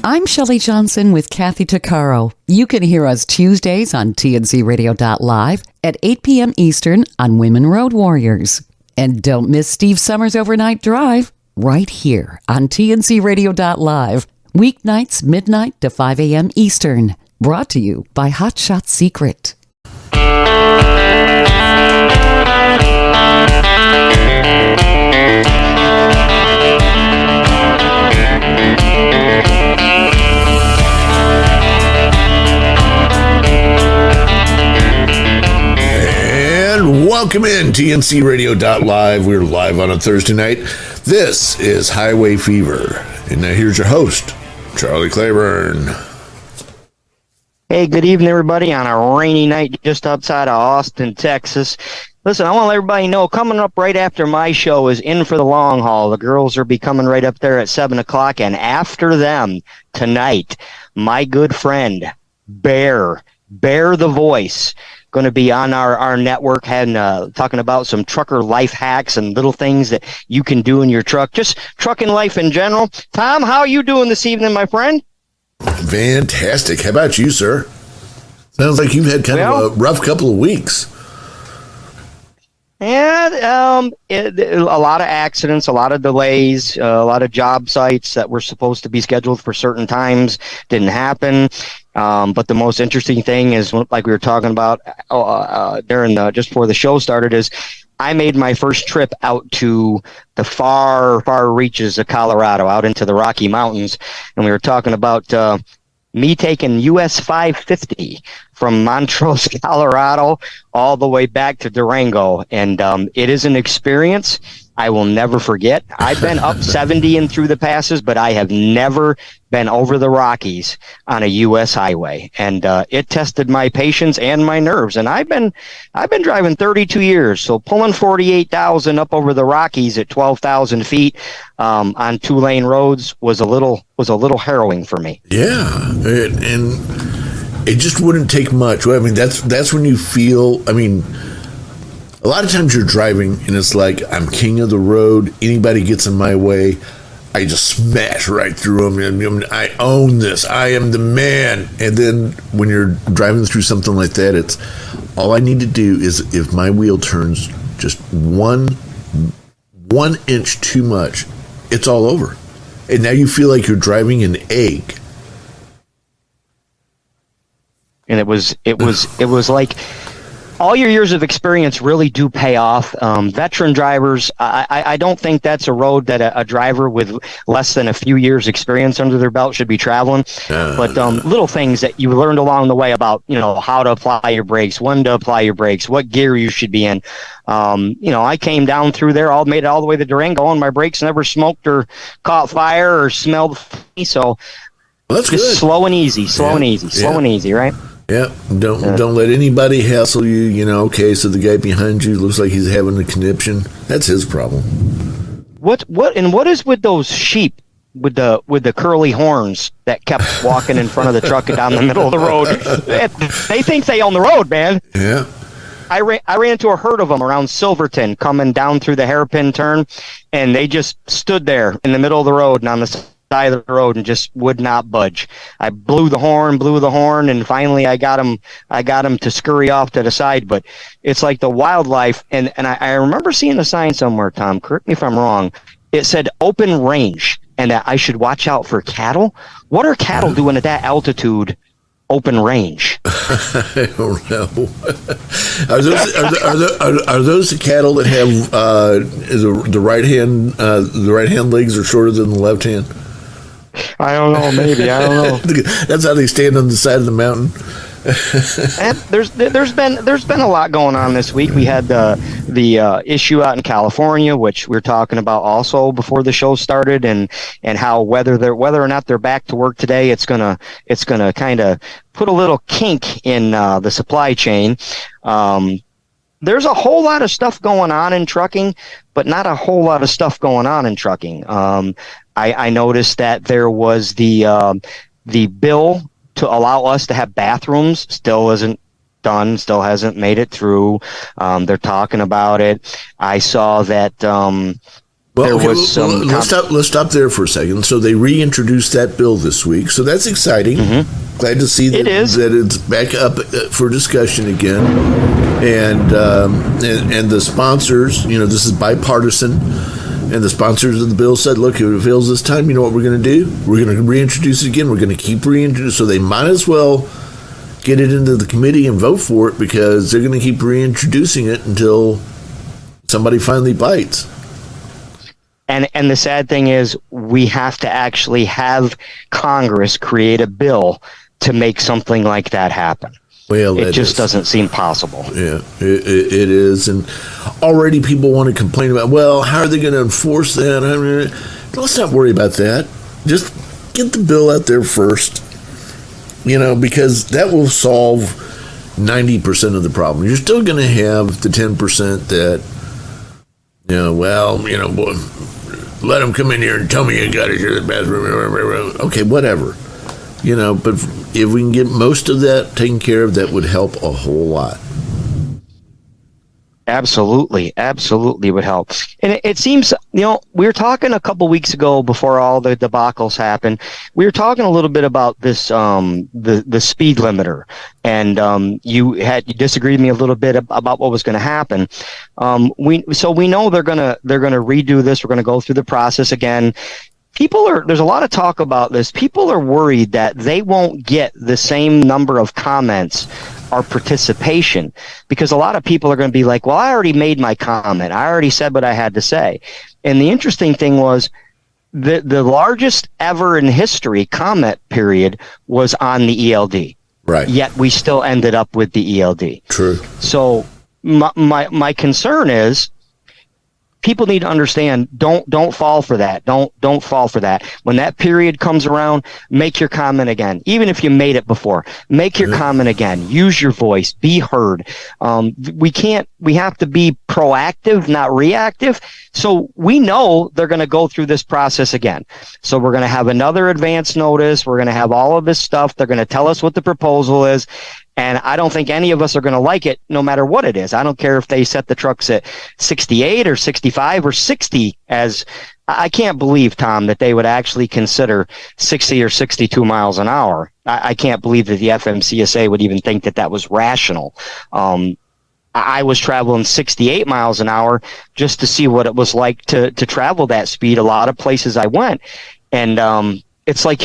I'm Shelley Johnson with Kathy Tuccaro. You can hear us Tuesdays on TNCRadio.live at 8 p.m. Eastern on Women Road Warriors. And don't miss Steve Summers' Overnight Drive right here on TNCRadio.live, weeknights midnight to 5 a.m. Eastern. Brought to you by Hot Shot Secret. Welcome in, TNCRadio.live. We're live on a Thursday night. This is Highway Fever. And now here's your host, Charlie Claiborne. Hey, good evening, everybody, on a rainy night just outside of Austin, Texas. Listen, I want to let everybody know, coming up right after my show is In for the Long Haul. The girls will be coming right up there at 7 o'clock. And after them, tonight, my good friend, Bear the Voice, going to be on our network and talking about some trucker life hacks and little things that you can do in your truck, just trucking life in general. Tom, how are you doing this evening, my friend? Fantastic. How about you, sir? Sounds like you've had kind of a rough couple of weeks. Yeah, a lot of accidents, a lot of delays, a lot of job sites that were supposed to be scheduled for certain times didn't happen. But the most interesting thing is, like we were talking about just before the show started, is I made my first trip out to the far reaches of Colorado, out into the Rocky Mountains, and we were talking about me taking US 550 from Montrose, Colorado, all the way back to Durango. And it is an experience I will never forget. I've been up 70 and through the passes, but I have never been over the Rockies on a U.S. highway. And it tested my patience and my nerves. And I've been driving 32 years, so pulling 48,000 up over the Rockies at 12,000 feet on 2-lane roads was a little harrowing for me. Yeah, and it just wouldn't take much. I mean, that's when you feel. I mean, a lot of times you're driving and it's like, I'm king of the road. Anybody gets in my way, I just smash right through them. I own this. I am the man. And then when you're driving through something like that, it's all I need to do is, if my wheel turns just one inch too much, it's all over. And now you feel like you're driving an egg. And it was like, all your years of experience really do pay off. Veteran drivers, I don't think that's a road that a driver with less than a few years experience under their belt should be traveling. But little things that you learned along the way about, how to apply your brakes, when to apply your brakes, what gear you should be in. I came down through there, made it all the way to Durango, and my brakes never smoked or caught fire or smelled funny. So well, that's just good. Slow and easy, right? Yeah, don't let anybody hassle you. Okay, so the guy behind you looks like he's having a conniption. That's his problem. What is with those sheep with the curly horns that kept walking in front of the truck down the middle of the road? They think they own the road, man. Yeah. I ran into a herd of them around Silverton coming down through the hairpin turn, and they just stood there in the middle of the road and on the side of the road and just would not budge. I blew the horn, and finally I got him to scurry off to the side. But it's like the wildlife, and I remember seeing a sign somewhere, Tom, correct me if I'm wrong, it said open range, and that I should watch out for cattle. What are cattle doing at that altitude, open range? I don't know. Are those the cattle that have the right hand legs are shorter than the left hand? I don't know. Maybe, I don't know. That's how they stand on the side of the mountain. And there's been a lot going on this week. We had the issue out in California, which we were talking about also before the show started, and how whether or not they're back to work today, it's gonna kind of put a little kink in the supply chain. There's a whole lot of stuff going on in trucking, but not a whole lot of stuff going on in trucking. I noticed that there was the bill to allow us to have bathrooms still isn't done, still hasn't made it through. They're talking about it. I saw that Well, okay, let's stop there for a second. So they reintroduced that bill this week, so that's exciting. Mm-hmm. Glad to see that it's back up for discussion again. And the sponsors, this is bipartisan, and the sponsors of the bill said, look, if it fails this time, you know what we're going to do? We're going to reintroduce it again. We're going to keep reintroducing. So they might as well get it into the committee and vote for it, because they're going to keep reintroducing it until somebody finally bites. And the sad thing is, we have to actually have Congress create a bill to make something like that happen. Well, it just doesn't seem possible. Yeah, it is. And already people want to complain about, well, how are they going to enforce that? I mean, let's not worry about that. Just get the bill out there first, because that will solve 90% of the problem. You're still going to have the 10% that, let them come in here and tell me you got to use the bathroom. Okay, whatever. But if we can get most of that taken care of, that would help a whole lot. Absolutely would help. And it seems, we were talking a couple weeks ago before all the debacles happened. We were talking a little bit about this, the speed limiter, and you disagreed with me a little bit about what was going to happen. We know they're gonna redo this. We're going to go through the process again. There's a lot of talk about this. People are worried that they won't get the same number of comments or participation, because a lot of people are going to be like, well, I already made my comment. I already said what I had to say. And the interesting thing was the largest ever in history comment period was on the ELD. Right. Yet we still ended up with the ELD. True. So my concern is, people need to understand, don't fall for that. Don't fall for that. When that period comes around, make your comment again. Even if you made it before, make your comment again. Use your voice. Be heard. We have to be proactive, not reactive. So we know they're going to go through this process again. So we're going to have another advance notice. We're going to have all of this stuff. They're going to tell us what the proposal is. And I don't think any of us are going to like it, no matter what it is. I don't care if they set the trucks at 68 or 65 or 60 as I can't believe, Tom, that they would actually consider 60 or 62 miles an hour. I can't believe that the FMCSA would even think that was rational. I was traveling 68 miles an hour just to see what it was like to travel that speed. A lot of places I went, and it's like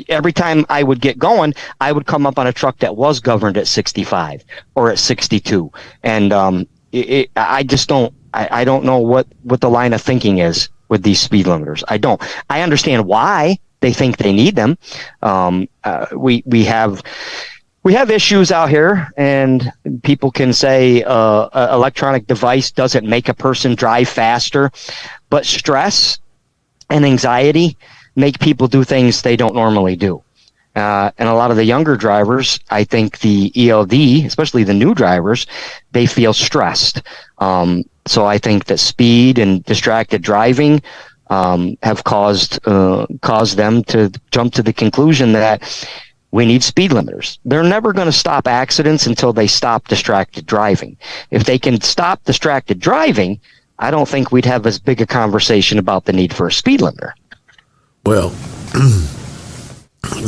every time I would get going, I would come up on a truck that was governed at 65 or at 62. And I don't know what the line of thinking is with these speed limiters. I don't. I understand why they think they need them. We have issues out here, and people can say an electronic device doesn't make a person drive faster, but stress and anxiety make people do things they don't normally do. And a lot of the younger drivers, I think the ELD, especially the new drivers, they feel stressed. So I think that speed and distracted driving have caused them to jump to the conclusion that we need speed limiters. They're never going to stop accidents until they stop distracted driving. If they can stop distracted driving, I don't think we'd have as big a conversation about the need for a speed limiter. Well,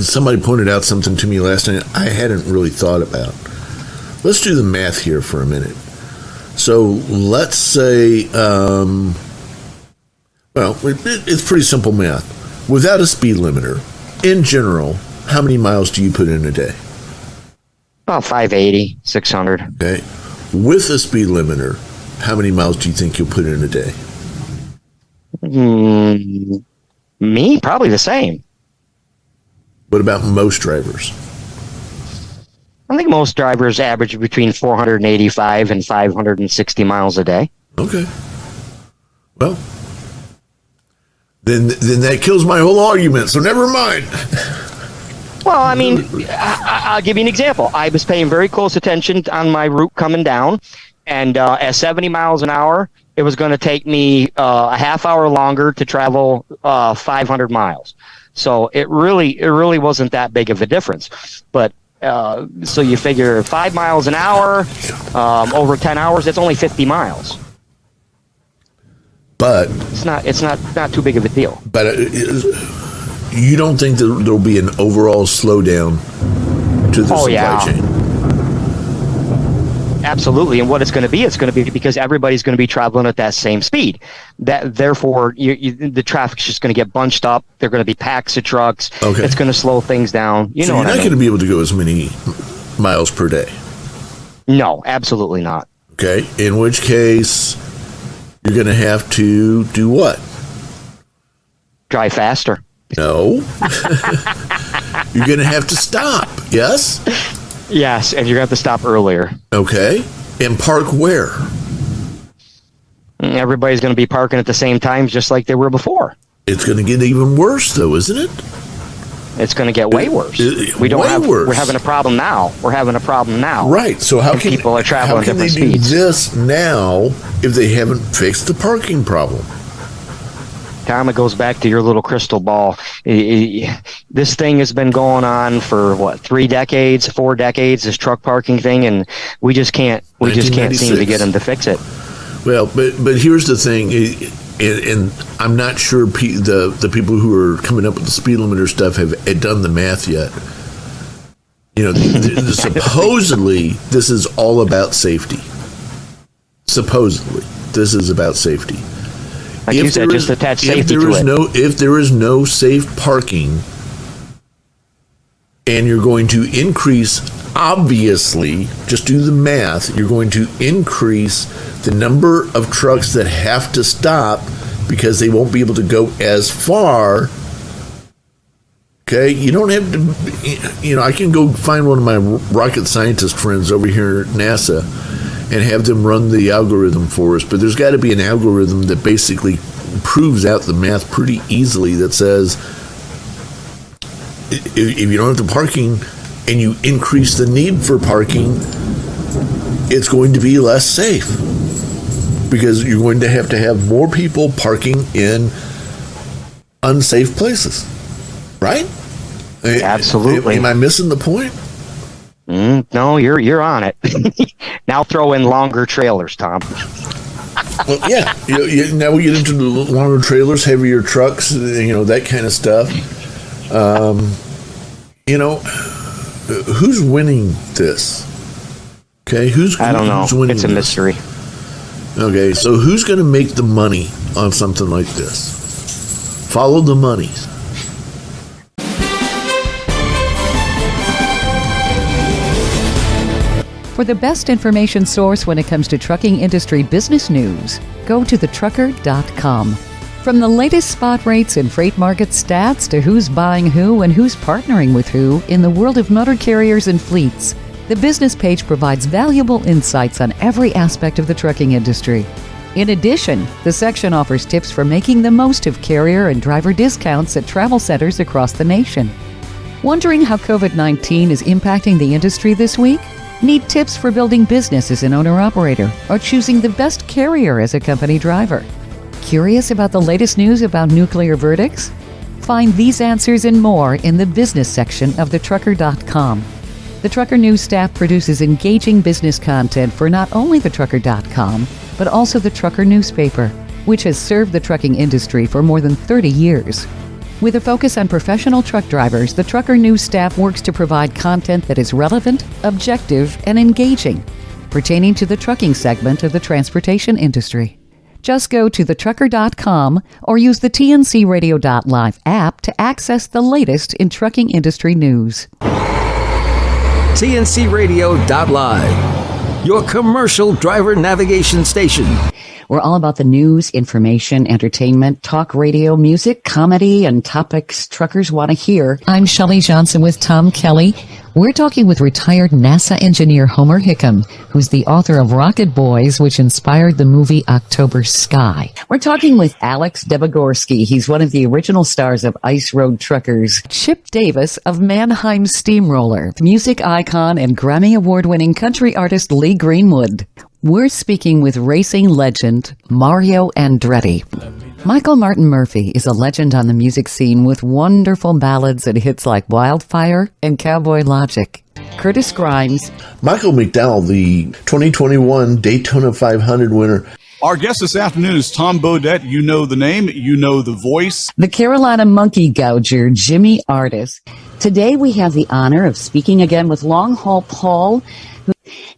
somebody pointed out something to me last night I hadn't really thought about. Let's do the math here for a minute. So let's say, it's pretty simple math. Without a speed limiter, in general, how many miles do you put in a day? About 580, 600. Okay. With a speed limiter, how many miles do you think you'll put in a day? Me? Probably the same. What about most drivers? I think most drivers average between 485 and 560 miles a day. Okay. Well, then that kills my whole argument, so never mind. Well, I mean, I'll give you an example. I was paying very close attention on my route coming down, and at 70 miles an hour, it was going to take me a half hour longer to travel 500 miles. So it really wasn't that big of a difference. But so you figure 5 miles an hour over 10 hours, that's only 50 miles. But it's not too big of a deal. But you don't think that there'll be an overall slowdown to the supply chain? Absolutely. And what it's going to be because everybody's going to be traveling at that same speed. Therefore, the traffic's just going to get bunched up. They're going to be packs of trucks. Okay. It's going to slow things down. So you're not going to be able to go as many miles per day? No, absolutely not. Okay. In which case, you're going to have to do what? Drive faster. No. You're going to have to stop. Yes? Yes, and you're going to have to stop earlier. Okay. And park where? Everybody's going to be parking at the same time just like they were before. It's going to get even worse, though, isn't it? It's going to get way worse. We're having a problem now. Right. So how can people are traveling different speeds? speeds? Do this now if they haven't fixed the parking problem? Tom, it goes back to your little crystal ball. This thing has been going on for 4 decades, this truck parking thing, and we just can't seem to get them to fix it. Well, but here's the thing, and I'm not sure the people who are coming up with the speed limiter stuff have done the math yet. Supposedly this is all about safety. Supposedly this is about safety. Like you said, just attach safety to it. If there is no safe parking, and you're going to increase, obviously, just do the math, you're going to increase the number of trucks that have to stop because they won't be able to go as far. Okay, you don't have to, I can go find one of my rocket scientist friends over here at NASA and have them run the algorithm for us. But there's got to be an algorithm that basically proves out the math pretty easily that says if you don't have the parking and you increase the need for parking, it's going to be less safe because you're going to have more people parking in unsafe places, right? Absolutely. Am I missing the point? No, you're on it. Now throw in longer trailers, Tom. Well, yeah. Now we get into the longer trailers, heavier trucks, that kind of stuff. Who's winning this? Okay, I don't know. Who's winning it's a mystery. Okay, so who's going to make the money on something like this? Follow the money. For the best information source when it comes to trucking industry business news, go to thetrucker.com. From the latest spot rates and freight market stats to who's buying who and who's partnering with who in the world of motor carriers and fleets, the business page provides valuable insights on every aspect of the trucking industry. In addition, the section offers tips for making the most of carrier and driver discounts at travel centers across the nation. Wondering how COVID-19 is impacting the industry this week? Need tips for building business as an owner-operator or choosing the best carrier as a company driver? Curious about the latest news about nuclear verdicts? Find these answers and more in the business section of thetrucker.com. The Trucker News staff produces engaging business content for not only thetrucker.com, but also the Trucker newspaper, which has served the trucking industry for more than 30 years. With a focus on professional truck drivers, the Trucker News staff works to provide content that is relevant, objective, and engaging, pertaining to the trucking segment of the transportation industry. Just go to thetrucker.com or use the tncradio.live app to access the latest in trucking industry news. tncradio.live, your commercial driver navigation station. We're all about the news, information, entertainment, talk radio, music, comedy, and topics truckers want to hear. I'm Shelley Johnson with Tom Kelly. We're talking with retired NASA engineer Homer Hickam, who's the author of Rocket Boys, which inspired the movie October Sky. We're talking with Alex Debogorski. He's one of the original stars of Ice Road Truckers. Chip Davis of Mannheim Steamroller. Music icon and Grammy Award-winning country artist Lee Greenwood. We're speaking with racing legend Mario Andretti. Michael Martin Murphey is a legend on the music scene with wonderful ballads and hits like Wildfire and Cowboy Logic. Curtis Grimes. Michael McDowell, the 2021 Daytona 500 winner. Our guest this afternoon is Tom Bodett. You know the name, you know the voice. The Carolina monkey gouger, Jimmy Artis. Today we have the honor of speaking again with Long Haul Paul.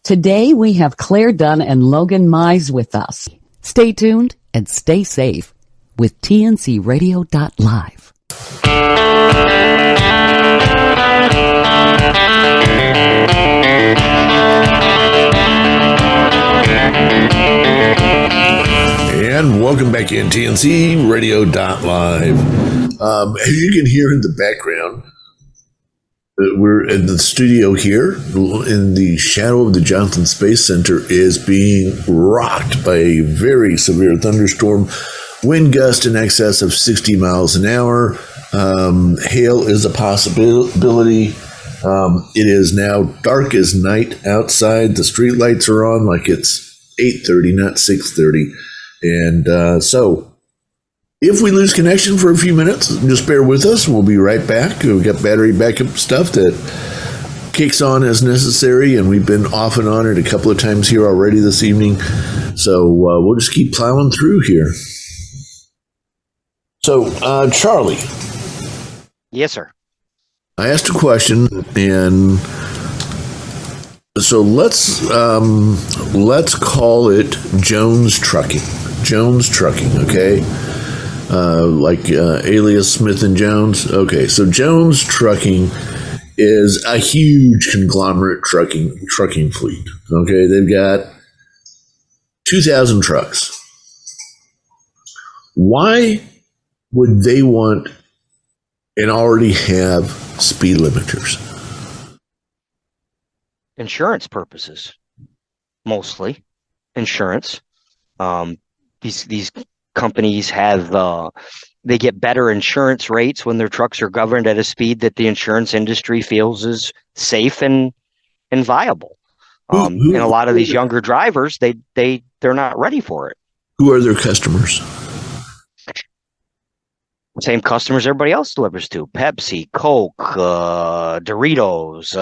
Today we have Claire Dunn and Logan Mize with us. Stay tuned and stay safe with TNCRadio.live. And welcome back in TNC Radio.live. As you can hear in the background, we're in the studio here in the shadow of the Johnson Space Center is being rocked by a very severe thunderstorm, wind gust in excess of 60 miles an hour. Hail is a possibility. It is now dark as night outside. The street lights are on like it's 8:30, not 6:30. And so if we lose connection for a few minutes, just bear with us. We'll be right back. We've got battery backup stuff that kicks on as necessary, and we've been off and on it a couple of times here already this evening. So we'll just keep plowing through here. So, Charlie. Yes, sir. I asked a question, and so let's call it Jones Trucking. Jones Trucking, okay? Alias Smith and Jones. Okay, so Jones Trucking is a huge conglomerate trucking fleet. Okay, they've got 2,000 trucks. Why would they want and already have speed limiters? Insurance purposes, mostly insurance. These companies have they get better insurance rates when their trucks are governed at a speed that the insurance industry feels is safe and viable. And a lot of these younger drivers, they're not ready for it. Who are their customers? Same customers everybody else delivers to: Pepsi, Coke, Doritos,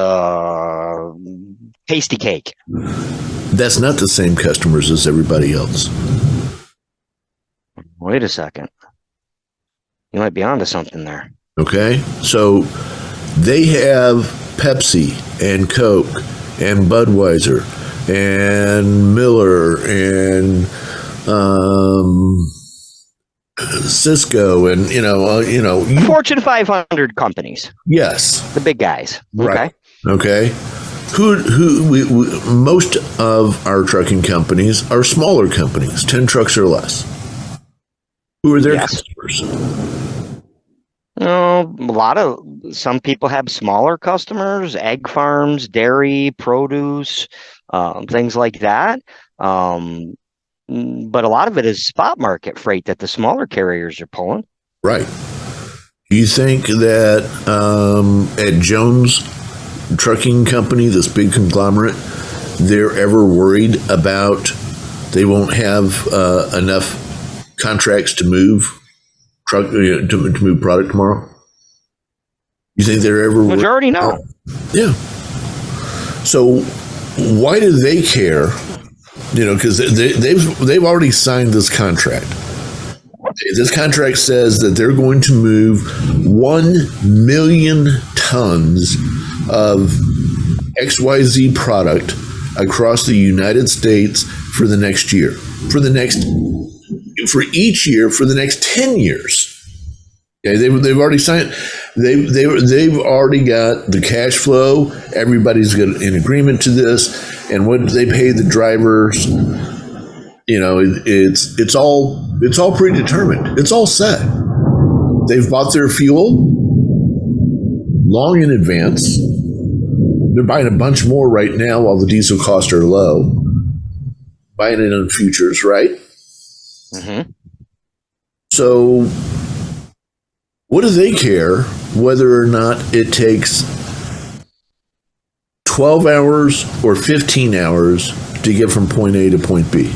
Tasty Cake. That's not the same customers as everybody else. Wait a second. You might be onto something there. Okay, so they have Pepsi and Coke and Budweiser and Miller and Cisco and Fortune 500 companies. Yes, the big guys. Right. Okay. Who most of our trucking companies are smaller companies, 10 trucks or less. Who are their customers? Some people have smaller customers, egg farms, dairy, produce, things like that. But a lot of it is spot market freight that the smaller carriers are pulling. Right. Do you think that at Jones Trucking Company, this big conglomerate, they're ever worried about they won't have enough contracts to move to move product tomorrow? You think they're ever worried? Majority no. Yeah. So why do they care? Because they've already signed this contract. This contract says that they're going to move 1 million tons of XYZ product across the United States for the next year. For each year for the next 10 years. Okay, they've already signed. They've already got the cash flow. Everybody's got an agreement to this, and what they pay the drivers. It's all predetermined. It's all set. They've bought their fuel long in advance. They're buying a bunch more right now while the diesel costs are low. Buying it on futures, right? Mm-hmm. So, what do they care whether or not it takes 12 hours or 15 hours to get from point A to point B?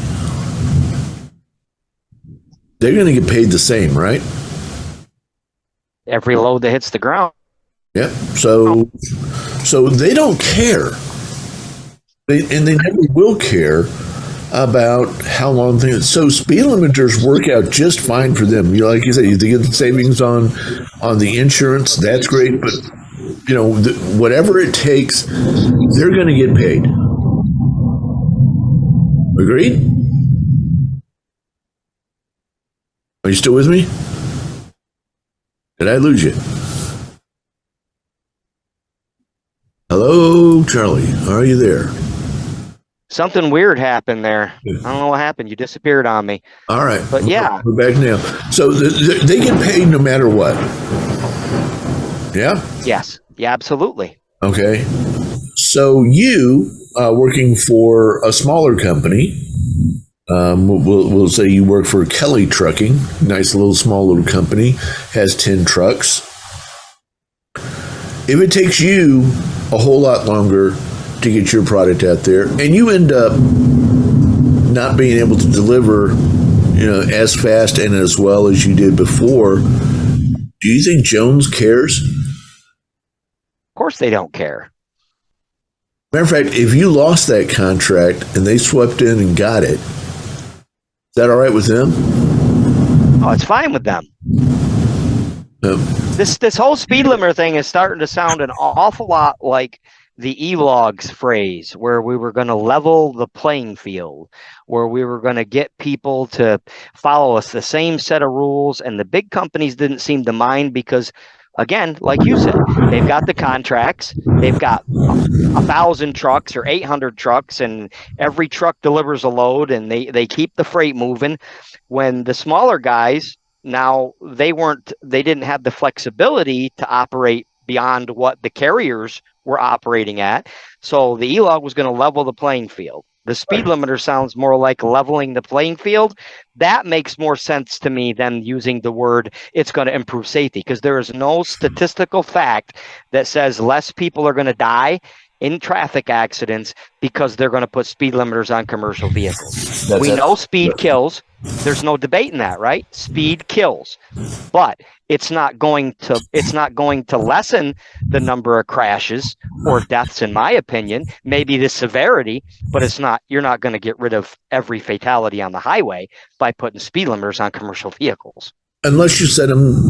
They're going to get paid the same, right? Every load that hits the ground. Yeah. So they don't care. They never will care about how long things. So speed limiters work out just fine for them. Like you said, you get the savings on the insurance. That's great, but whatever it takes, they're going to get paid. Agreed? Are you still with me? Did I lose you? Hello, Charlie. Are you there? Something weird happened there. I don't know what happened. You disappeared on me. All right. But yeah. We're back now. So they get paid no matter what. Yeah? Yes. Yeah, absolutely. Okay. So you, working for a smaller company, we'll say you work for Kelly Trucking, nice little small little company, has 10 trucks. If it takes you a whole lot longer to get your product out there, and you end up not being able to deliver, as fast and as well as you did before, do you think Jones cares? Of course they don't care. Matter of fact, if you lost that contract and they swept in and got it, is that all right with them? Oh, it's fine with them. This whole speed limiter thing is starting to sound an awful lot like the e-logs phrase, where we were going to level the playing field, where we were going to get people to follow us the same set of rules, and the big companies didn't seem to mind because, again, like you said, they've got the contracts, they've got 1,000 trucks or 800 trucks, and every truck delivers a load, and they keep the freight moving. When the smaller guys, now they didn't have the flexibility to operate beyond what the carriers were operating at. So the e-log was going to level the playing field. The speed limiter sounds more like leveling the playing field. That makes more sense to me than using the word it's going to improve safety, because there is no statistical fact that says less people are going to die in traffic accidents because they're going to put speed limiters on commercial vehicles. We know speed kills. There's no debate in that, right? Speed kills. But it's not going to lessen the number of crashes or deaths, in my opinion. Maybe the severity, but you're not going to get rid of every fatality on the highway by putting speed limiters on commercial vehicles. Unless you set them,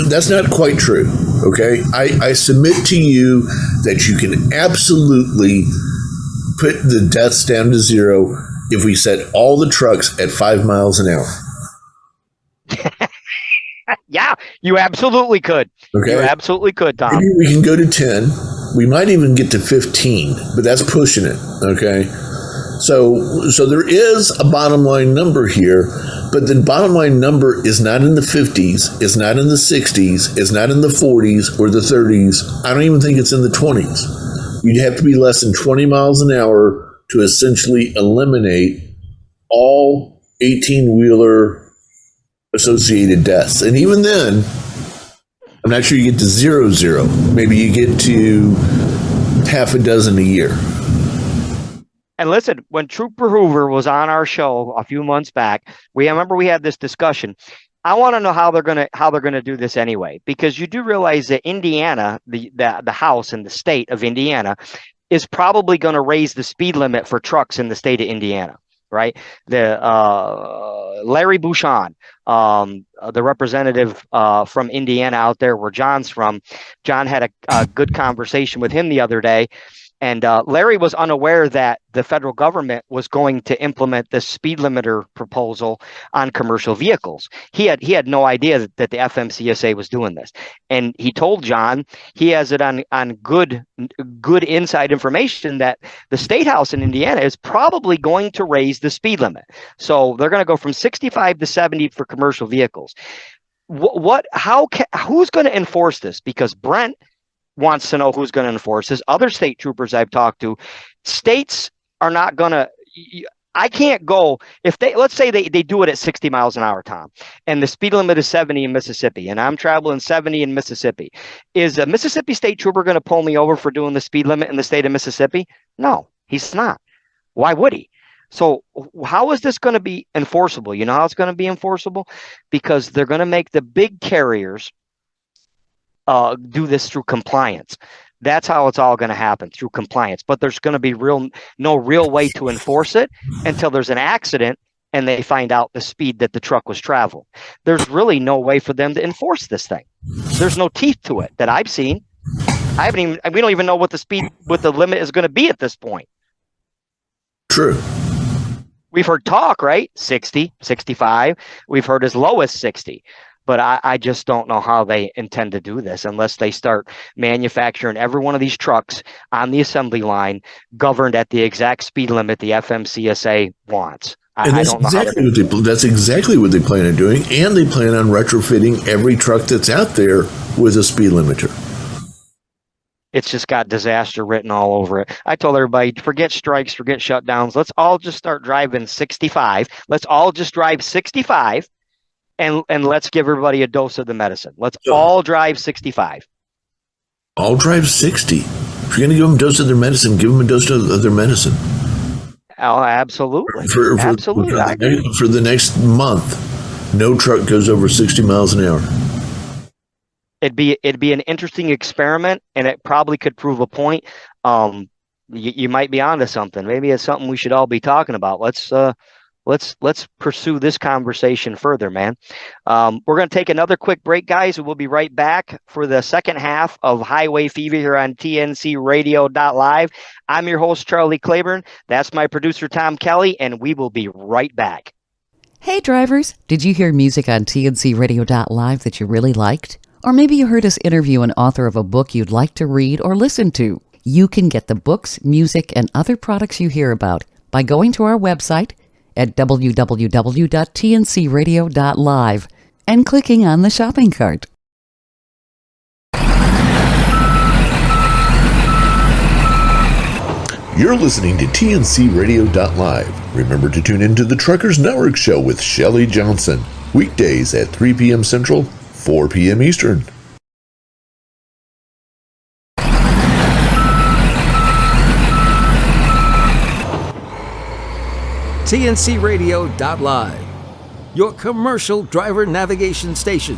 that's not quite true. Okay, I submit to you that you can absolutely put the deaths down to zero if we set all the trucks at 5 miles an hour. Yeah, you absolutely could. Okay. You absolutely could, Tom. Maybe we can go to 10. We might even get to 15, but that's pushing it. Okay. So there is a bottom line number here, but the bottom line number is not in the 50s, it's not in the 60s, it's not in the 40s or the 30s. I don't even think it's in the 20s. You'd have to be less than 20 miles an hour to essentially eliminate all 18-wheeler associated deaths. And even then, I'm not sure you get to 0. Maybe you get to half a dozen a year. And listen, when Trooper Hoover was on our show a few months back, we had this discussion. I want to know how they're gonna do this anyway, because you do realize that Indiana, the House in the state of Indiana, is probably going to raise the speed limit for trucks in the state of Indiana, right? The Larry Bouchon, the representative from Indiana out there where John's from, John had a good conversation with him the other day. And Larry was unaware that the federal government was going to implement this speed limiter proposal on commercial vehicles. He had no idea that the FMCSA was doing this. And he told John he has it on good inside information that the State House in Indiana is probably going to raise the speed limit. So they're going to go from 65 to 70 for commercial vehicles. Who's going to enforce this? Because Brent wants to know who's going to enforce this. Other state troopers I've talked to, states are not going to. I can't go if let's say they do it at 60 miles an hour, Tom, and the speed limit is 70 in Mississippi, and I'm traveling 70 in Mississippi. Is a Mississippi state trooper going to pull me over for doing the speed limit in the state of Mississippi? No, he's not. Why would he? So how is this going to be enforceable? You know how it's going to be enforceable? Because they're going to make the big carriers do this through compliance. That's how it's all going to happen, through compliance. But there's going to be no real way to enforce it until there's an accident and they find out the speed that the truck was traveling. There's really no way for them to enforce this thing. There's no teeth to it that I've seen. We don't even know what the limit is going to be at this point. True. We've heard talk, right? 60, 65. We've heard as low as 60. But I just don't know how they intend to do this unless they start manufacturing every one of these trucks on the assembly line governed at the exact speed limit the FMCSA wants. I don't know that's exactly what they plan on doing, and they plan on retrofitting every truck that's out there with a speed limiter. It's just got disaster written all over it. I told everybody, forget strikes, forget shutdowns. Let's all just start driving 65. Let's all just drive 65, and let's give everybody a dose of the medicine. Let's all drive 65. All drive 60. If you're going to give them a dose of their medicine, give them a dose of their medicine. Oh, absolutely. Absolutely. For the next month, no truck goes over 60 miles an hour. It'd be an interesting experiment, and it probably could prove a point. You might be onto something. Maybe it's something we should all be talking about. Let's pursue this conversation further, man. We're going to take another quick break, guys, and we'll be right back for the second half of Highway Fever here on TNCRadio.live. I'm your host, Charlie Claiborne. That's my producer, Tom Kelly, and we will be right back. Hey, drivers, did you hear music on TNCRadio.live that you really liked? Or maybe you heard us interview an author of a book you'd like to read or listen to. You can get the books, music, and other products you hear about by going to our website at www.tncradio.live and clicking on the shopping cart. You're listening to TNCRadio.live. Remember to tune into the Truckers Network Show with Shelley Johnson. Weekdays at 3 p.m. Central, 4 p.m. Eastern. TNCRadio.live, your commercial driver navigation station.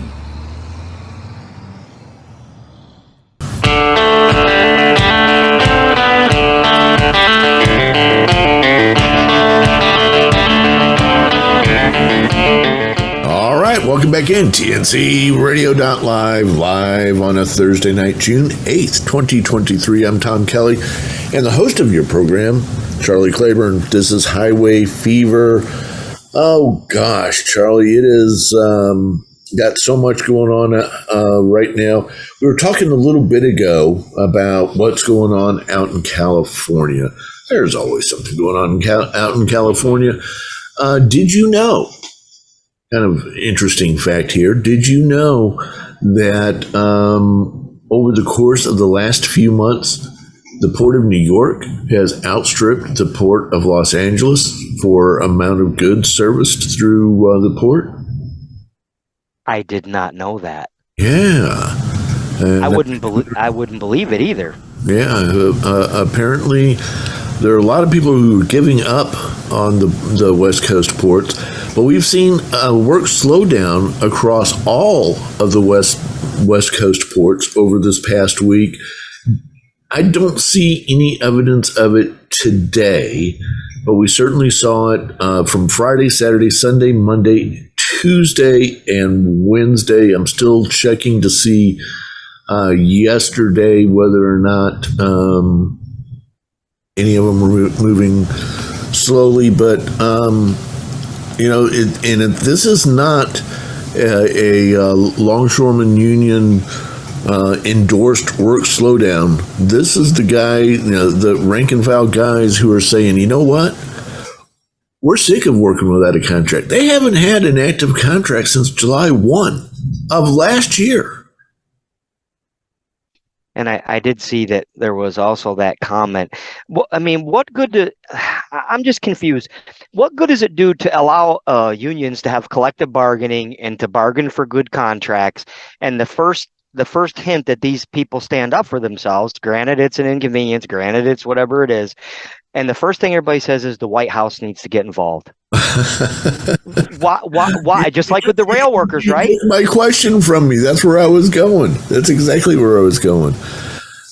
All right, welcome back in. TNCRadio.live, live on a Thursday night, June 8th, 2023. I'm Tom Kelly, and the host of your program, Charlie Claiborne. This is Highway Fever. Oh, gosh, Charlie, it is got so much going on right now. We were talking a little bit ago about what's going on out in California. There's always something going on out in California. Did you know? Kind of interesting fact here. Did you know that over the course of the last few months, the Port of New York has outstripped the Port of Los Angeles for amount of goods serviced through the port? I did not know that. Yeah. I wouldn't believe it either. Yeah. Apparently, there are a lot of people who are giving up on the West Coast ports, but we've seen work slow down across all of the West Coast ports over this past week. I don't see any evidence of it today, but we certainly saw it from Friday, Saturday, Sunday, Monday, Tuesday, and Wednesday. I'm still checking to see yesterday whether or not any of them were moving slowly, but this is not a longshoreman union endorsed work slowdown. This is the guy, the rank and file guys who are saying, you know what? We're sick of working without a contract. They haven't had an active contract since July 1 of last year. And I did see that there was also that comment. Well, I mean, I'm just confused. What good does it do to allow unions to have collective bargaining and to bargain for good contracts? And the first hint that these people stand up for themselves, granted it's an inconvenience, granted it's whatever it is, and the first thing everybody says is the White House needs to get involved. Why? Just like with the rail workers, right? My question from me. That's where I was going. That's exactly where I was going.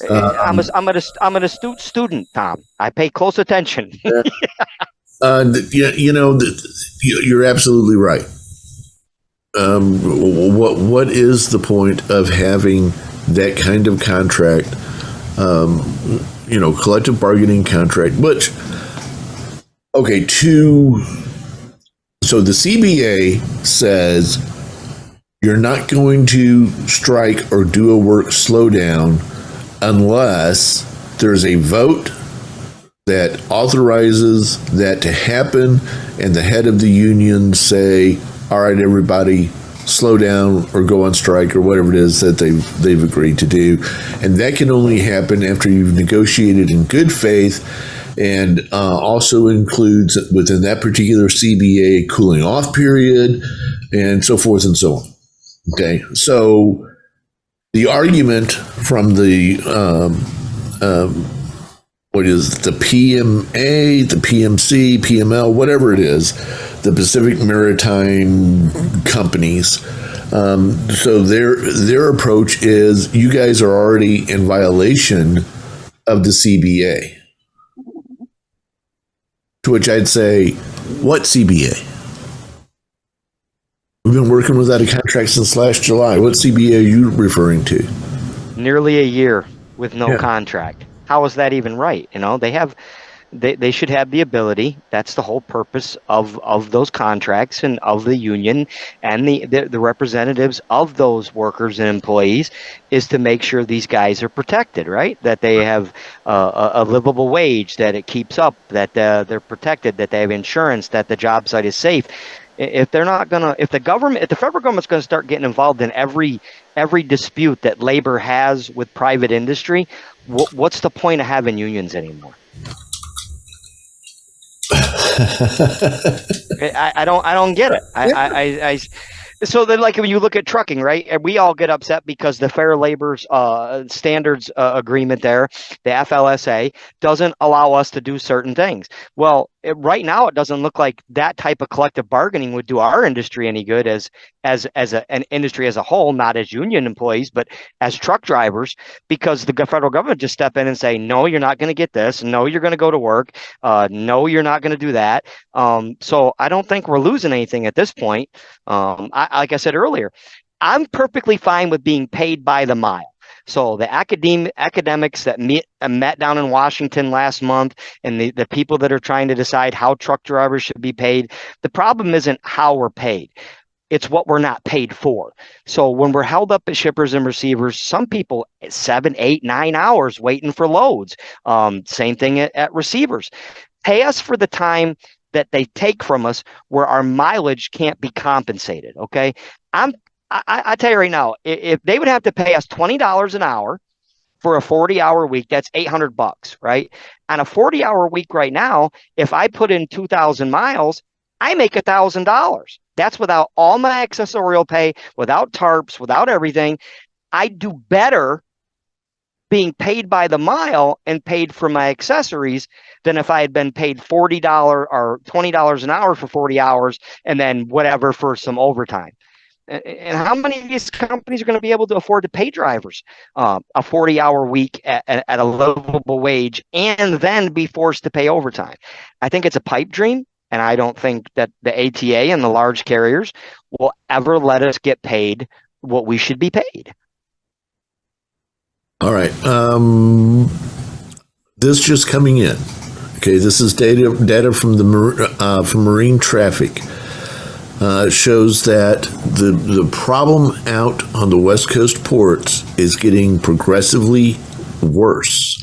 I'm an astute student, Tom. I pay close attention. You're absolutely right. What is the point of having that kind of contract? Collective bargaining contract. Which, okay, so the CBA says you're not going to strike or do a work slowdown unless there's a vote that authorizes that to happen, and the head of the union say, all right, everybody, slow down or go on strike or whatever it is that they've agreed to do. And that can only happen after you've negotiated in good faith, and also includes within that particular CBA a cooling off period and so forth and so on. Okay, so the argument from the what is the PMA, the PMC, PML, whatever it is, the Pacific Maritime companies. So their approach is, you guys are already in violation of the CBA. To which I'd say, what CBA? We've been working without a contract since last July. What CBA are you referring to? Nearly a year with no contract. How is that even right? They should have the ability. That's the whole purpose of those contracts and of the union and the representatives of those workers and employees, is to make sure these guys are protected, right? That they have a livable wage, that it keeps up, that they're protected, that they have insurance, that the job site is safe. If they're not gonna, if the federal government's going to start getting involved in every dispute that labor has with private industry, what's the point of having unions anymore? I don't get it. So then, like, when you look at trucking, right, and we all get upset because the Fair Labor Standards Agreement there, the FLSA, doesn't allow us to do certain things. Well, right now it doesn't look like that type of collective bargaining would do our industry any good as an industry as a whole, not as union employees, but as truck drivers, because the federal government just step in and say, no, you're not going to get this. No, you're going to go to work. No, you're not going to do that. So I don't think we're losing anything at this point. Like I said earlier, I'm perfectly fine with being paid by the mile. So the academics that met down in Washington last month, and the people that are trying to decide how truck drivers should be paid, the problem isn't how we're paid. It's what we're not paid for. So when we're held up as shippers and receivers, some people 7, 8, 9 hours waiting for loads. Same thing at receivers. Pay us for the time that they take from us where our mileage can't be compensated. Okay. I tell you right now, if they would have to pay us $20 an hour for a 40-hour week, that's $800, right? On a 40-hour week right now, if I put in 2,000 miles, I make $1,000. That's without all my accessorial pay, without tarps, without everything. I do better being paid by the mile and paid for my accessories than if I had been paid $40 or $20 an hour for 40 hours and then whatever for some overtime. And how many of these companies are going to be able to afford to pay drivers a 40-hour week at a livable wage and then be forced to pay overtime? I think it's a pipe dream, and I don't think that the ATA and the large carriers will ever let us get paid what we should be paid. All right. This just coming in. Okay, this is data from from marine traffic. Shows that the problem out on the West Coast ports is getting progressively worse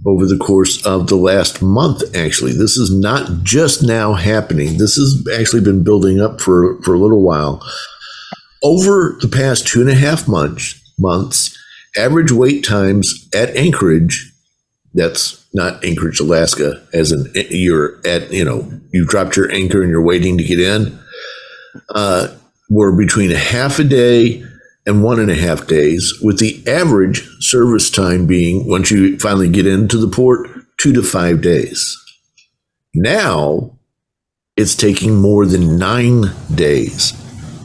over the course of the last month. Actually, this is not just now happening. This has actually been building up for a little while. Over the past 2.5 months, average wait times at Anchorage, that's not Anchorage, Alaska, as in you're at, you dropped your anchor and you're waiting to get in, were between a half a day and 1.5 days, with the average service time being, once you finally get into the port, 2 to 5 days. Now it's taking more than 9 days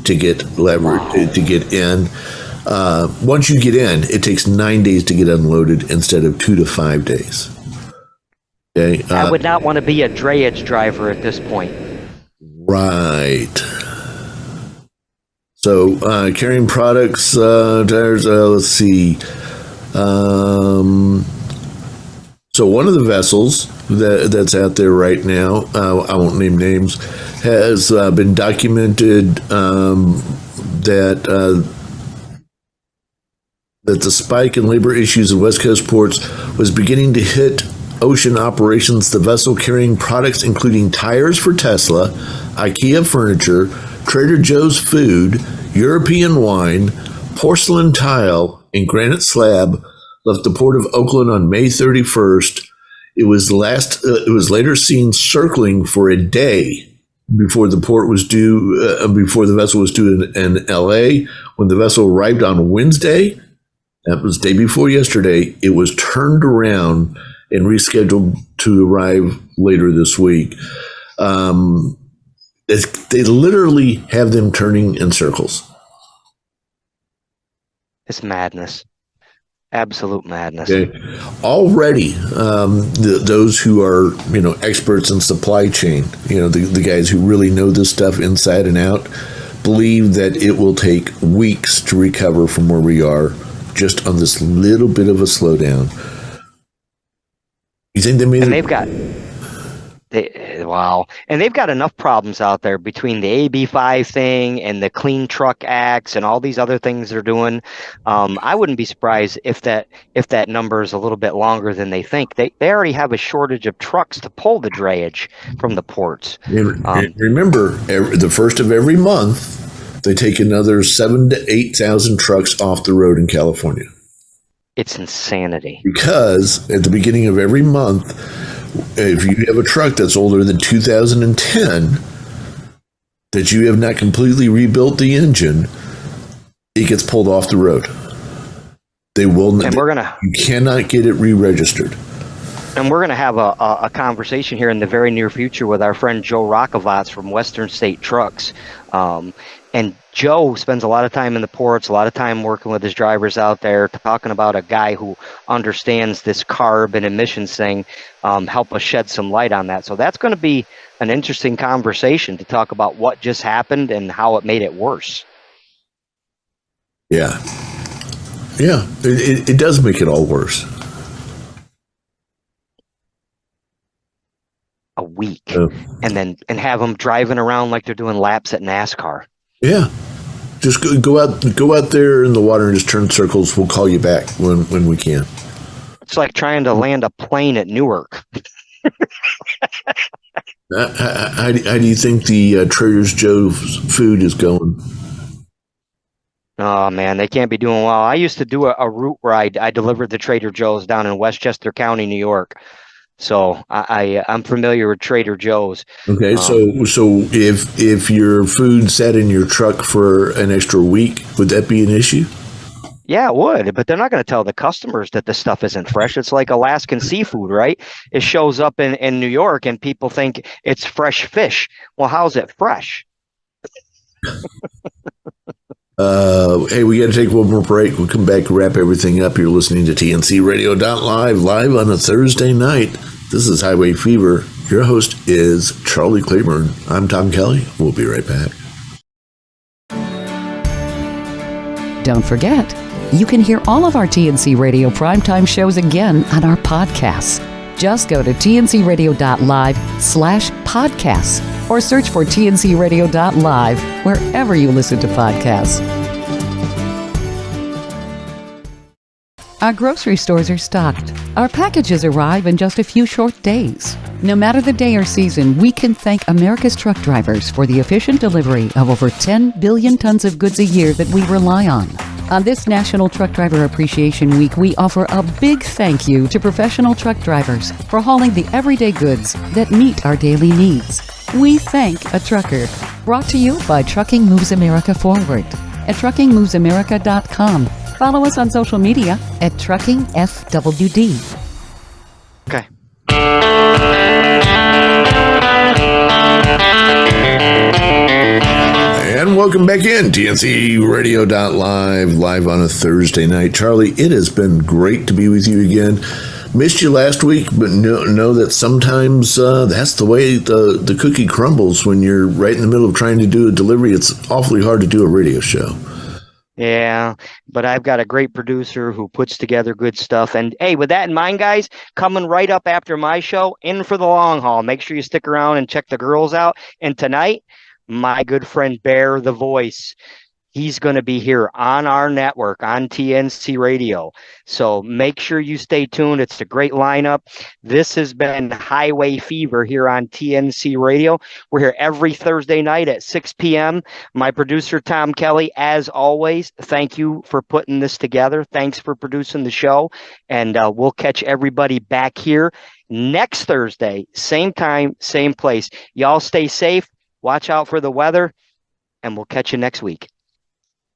to get to get in. Once you get in, it takes 9 days to get unloaded instead of 2 to 5 days. Okay. I would not want to be a drayage driver at this point. Right. So, carrying products, tires, let's see. So one of the vessels that's out there right now, I won't name names, has been documented that the spike in labor issues in West Coast ports was beginning to hit ocean operations. The vessel carrying products including tires for Tesla, IKEA furniture, Trader Joe's food, European wine, porcelain tile, and granite slab left the port of Oakland on May 31st. It was later seen circling for a day before the port was due, before the vessel was due in LA. When the vessel arrived on Wednesday, that was the day before yesterday, it was turned around and rescheduled to arrive later this week. They literally have them turning in circles. It's madness. Absolute madness. Okay. Already, those who are experts in supply chain, the guys who really know this stuff inside and out, believe that it will take weeks to recover from where we are, just on this little bit of a slowdown. You think they made? And they've got. Wow. And they've got enough problems out there between the AB5 thing and the Clean Truck Acts and all these other things they're doing. I wouldn't be surprised if that number is a little bit longer than they think. They already have a shortage of trucks to pull the drayage from the ports. Remember, the first of every month, they take another 7,000 to 8,000 trucks off the road in California. It's insanity. Because at the beginning of every month, if you have a truck that's older than 2010, that you have not completely rebuilt the engine, it gets pulled off the road. They will not. You cannot get it re-registered. And we're going to have a conversation here in the very near future with our friend Joe Rockovatz from Western State Trucks. And Joe spends a lot of time in the ports, a lot of time working with his drivers out there, talking about a guy who understands this CARB and emissions thing, help us shed some light on that. So that's going to be an interesting conversation to talk about what just happened and how it made it worse. Yeah. Yeah, it does make it all worse. A week. And have them driving around like they're doing laps at NASCAR. Yeah. Just go out there in the water and just turn circles. We'll call you back when we can. It's like trying to land a plane at Newark. How do you think the Trader Joe's food is going? Oh, man, they can't be doing well. I used to do a route where I delivered the Trader Joe's down in Westchester County, New York. So I'm familiar with Trader Joe's. Okay, so if your food sat in your truck for an extra week, would that be an issue? Yeah, it would, but they're not going to tell the customers that the stuff isn't fresh. It's like Alaskan seafood, right? It shows up in New York and people think it's fresh fish. Well, how's it fresh? Hey, we got to take one more break. We'll come back and wrap everything up. You're listening to TNCRadio.live, live on a Thursday night. This is Highway Fever. Your host is Charlie Claiborne. I'm Tom Kelly. We'll be right back. Don't forget, you can hear all of our TNC Radio primetime shows again on our podcasts. Just go to tncradio.live/podcasts or search for tncradio.live wherever you listen to podcasts. Our grocery stores are stocked. Our packages arrive in just a few short days. No matter the day or season, we can thank America's truck drivers for the efficient delivery of over 10 billion tons of goods a year that we rely on. On this National Truck Driver Appreciation Week, we offer a big thank you to professional truck drivers for hauling the everyday goods that meet our daily needs. We thank a trucker. Brought to you by Trucking Moves America Forward at truckingmovesamerica.com. Follow us on social media at TruckingFWD. Okay. And welcome back in. TNCRadio.live, live on a Thursday night. Charlie, it has been great to be with you again. Missed you last week, but know that sometimes that's the way the cookie crumbles when you're right in the middle of trying to do a delivery. It's awfully hard to do a radio show. Yeah, but I've got a great producer who puts together good stuff. And hey, with that in mind, guys, coming right up after my show, In for the Long Haul. Make sure you stick around and check the girls out. And tonight, my good friend Bear the Voice, he's going to be here on our network on TNC Radio. So make sure you stay tuned. It's a great lineup. This has been Highway Fever here on TNC Radio. We're here every Thursday night at 6 p.m. My producer, Tom Kelly, as always, thank you for putting this together. Thanks for producing the show. And we'll catch everybody back here next Thursday, same time, same place. Y'all stay safe. Watch out for the weather. And we'll catch you next week.